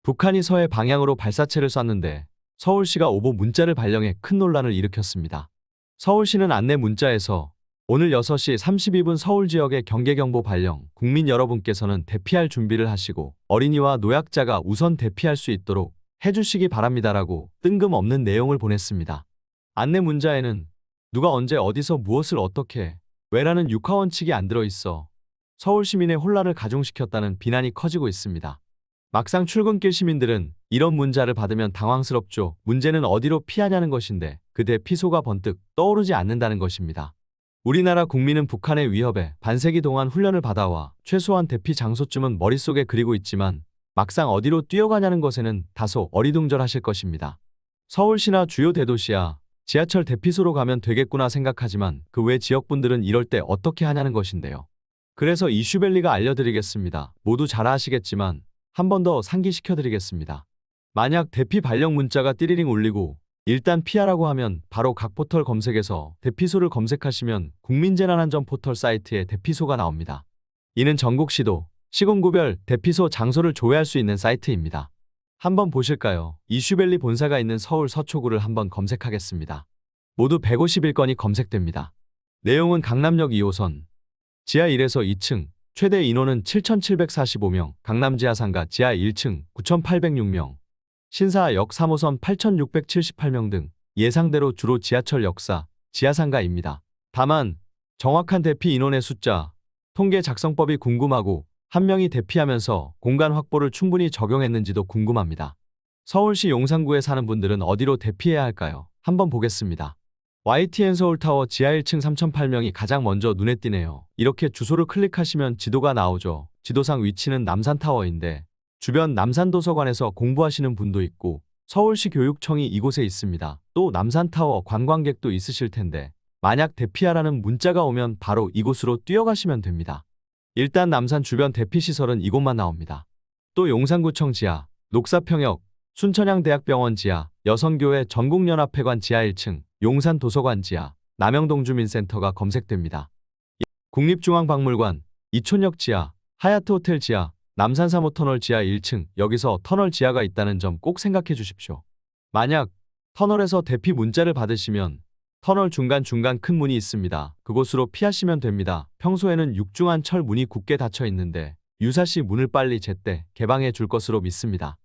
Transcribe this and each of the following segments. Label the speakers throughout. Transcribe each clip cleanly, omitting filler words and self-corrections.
Speaker 1: 북한이 서해 방향으로 발사체를 쐈는데 서울시가 오보 문자를 발령해 큰 논란을 일으켰습니다. 서울시는 안내 문자에서 오늘 6시 32분 서울 지역의 경계경보 발령, 국민 여러분께서는 대피할 준비를 하시고 어린이와 노약자가 우선 대피할 수 있도록 해주시기 바랍니다라고 뜬금없는 내용을 보냈습니다. 안내 문자에는 누가 언제 어디서 무엇을 어떻게 왜라는 육하원칙이 안 들어있어 서울 시민의 혼란을 가중시켰다는 비난이 커지고 있습니다. 막상 출근길 시민들은 이런 문자를 받으면 당황스럽죠. 문제는 어디로 피하냐는 것인데 그 대피소가 번뜩 떠오르지 않는다는 것입니다. 우리나라 국민은 북한의 위협에 반세기 동안 훈련을 받아와 최소한 대피 장소쯤은 머릿속에 그리고 있지만 막상 어디로 뛰어가냐는 것에는 다소 어리둥절하실 것입니다. 서울시나 주요 대도시야 지하철 대피소로 가면 되겠구나 생각하지만 그 외 지역분들은 이럴 때 어떻게 하냐는 것인데요. 그래서 이슈밸리가 알려드리겠습니다. 모두 잘 아시겠지만 한 번 더 상기시켜드리겠습니다. 만약 대피 발령 문자가 띠리링 울리고 일단 피하라고 하면 바로 각 포털 검색에서 대피소를 검색하시면 국민재난안전 포털 사이트에 대피소가 나옵니다. 이는 전국시도, 시군구별 대피소 장소를 조회할 수 있는 사이트입니다. 한번 보실까요? 이슈밸리 본사가 있는 서울 서초구를 한번 검색하겠습니다. 모두 151건이 검색됩니다. 내용은 강남역 2호선, 지하 1에서 2층, 최대 인원은 7,745명, 강남지하상가 지하 1층 9,806명, 신사역 3호선 8,678명 등 예상대로 주로 지하철 역사, 지하상가입니다. 다만 정확한 대피 인원의 숫자, 통계 작성법이 궁금하고 한 명이 대피하면서 공간 확보를 충분히 적용했는지도 궁금합니다. 서울시 용산구에 사는 분들은 어디로 대피해야 할까요? 한번 보겠습니다. YTN 서울타워 지하 1층 3,008명이 가장 먼저 눈에 띄네요. 이렇게 주소를 클릭하시면 지도가 나오죠. 지도상 위치는 남산타워인데 주변 남산도서관에서 공부하시는 분도 있고 서울시 교육청이 이곳에 있습니다. 또 남산타워 관광객도 있으실 텐데 만약 대피하라는 문자가 오면 바로 이곳으로 뛰어가시면 됩니다. 일단 남산 주변 대피시설은 이곳만 나옵니다. 또 용산구청 지하, 녹사평역, 순천향대학병원 지하, 여성교회 전국연합회관 지하 1층, 용산도서관 지하, 남영동주민센터가 검색됩니다. 국립중앙박물관, 이촌역 지하, 하얏트호텔 지하, 남산 3호터널 지하 1층, 여기서 터널 지하가 있다는 점 꼭 생각해 주십시오. 만약 터널에서 대피 문자를 받으시면 터널 중간중간 큰 문이 있습니다. 그곳으로 피하시면 됩니다. 평소에는 육중한 철 문이 굳게 닫혀 있는데 유사시 문을 빨리 제때 개방해 줄 것으로 믿습니다.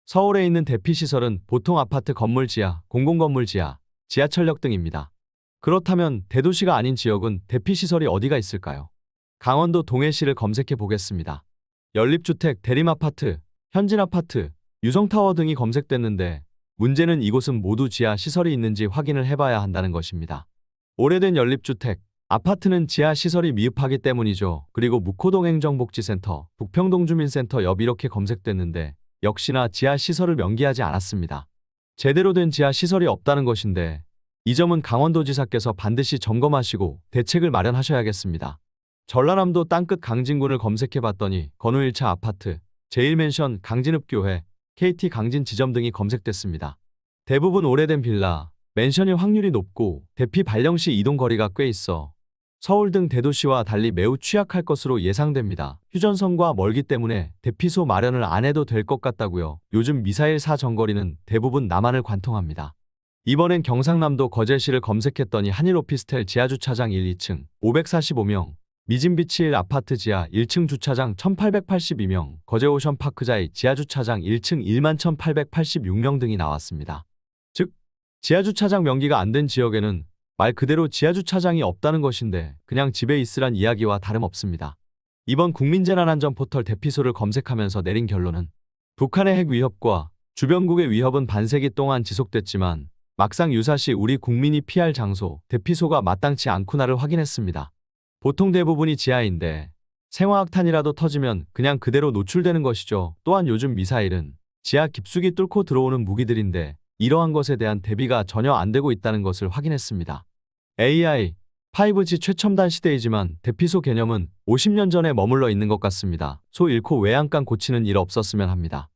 Speaker 1: 서울에 있는 대피시설은 보통 아파트 건물 지하, 공공건물 지하, 지하철역 등입니다. 그렇다면 대도시가 아닌 지역은 대피시설이 어디가 있을까요? 강원도 동해시를 검색해 보겠습니다. 연립주택, 대림아파트, 현진아파트, 유성타워 등이 검색됐는데 문제는 이곳은 모두 지하 시설이 있는지 확인을 해봐야 한다는 것입니다. 오래된 연립주택, 아파트는 지하 시설이 미흡하기 때문이죠. 그리고 묵호동 행정복지센터, 북평동주민센터 옆 이렇게 검색됐는데 역시나 지하 시설을 명기하지 않았습니다. 제대로 된 지하 시설이 없다는 것인데 이 점은 강원도지사께서 반드시 점검하시고 대책을 마련하셔야겠습니다. 전라남도 땅끝 강진군을 검색해봤더니 건우 1차 아파트, 제1맨션, 강진읍교회, KT 강진 지점 등이 검색됐습니다. 대부분 오래된 빌라, 맨션일 확률이 높고 대피 발령 시 이동 거리가 꽤 있어 서울 등 대도시와 달리 매우 취약할 것으로 예상됩니다. 휴전선과 멀기 때문에 대피소 마련을 안 해도 될 것 같다고요. 요즘 미사일 사정거리는 대부분 남한을 관통합니다. 이번엔 경상남도 거제시를 검색했더니 한일 오피스텔 지하주차장 1, 2층 545명, 미진비치 1 아파트 지하 1층 주차장 1882명, 거제오션파크자의 지하주차장 1층 11,886명 등이 나왔습니다. 즉, 지하주차장 명기가 안 된 지역에는 말 그대로 지하주차장이 없다는 것인데 그냥 집에 있으란 이야기와 다름없습니다. 이번 국민재난안전 포털 대피소를 검색하면서 내린 결론은 북한의 핵 위협과 주변국의 위협은 반세기 동안 지속됐지만 막상 유사시 우리 국민이 피할 장소, 대피소가 마땅치 않구나를 확인했습니다. 보통 대부분이 지하인데 생화학탄이라도 터지면 그냥 그대로 노출되는 것이죠. 또한 요즘 미사일은 지하 깊숙이 뚫고 들어오는 무기들인데 이러한 것에 대한 대비가 전혀 안 되고 있다는 것을 확인했습니다. AI, 5G 최첨단 시대이지만 대피소 개념은 50년 전에 머물러 있는 것 같습니다. 소 잃고 외양간 고치는 일 없었으면 합니다.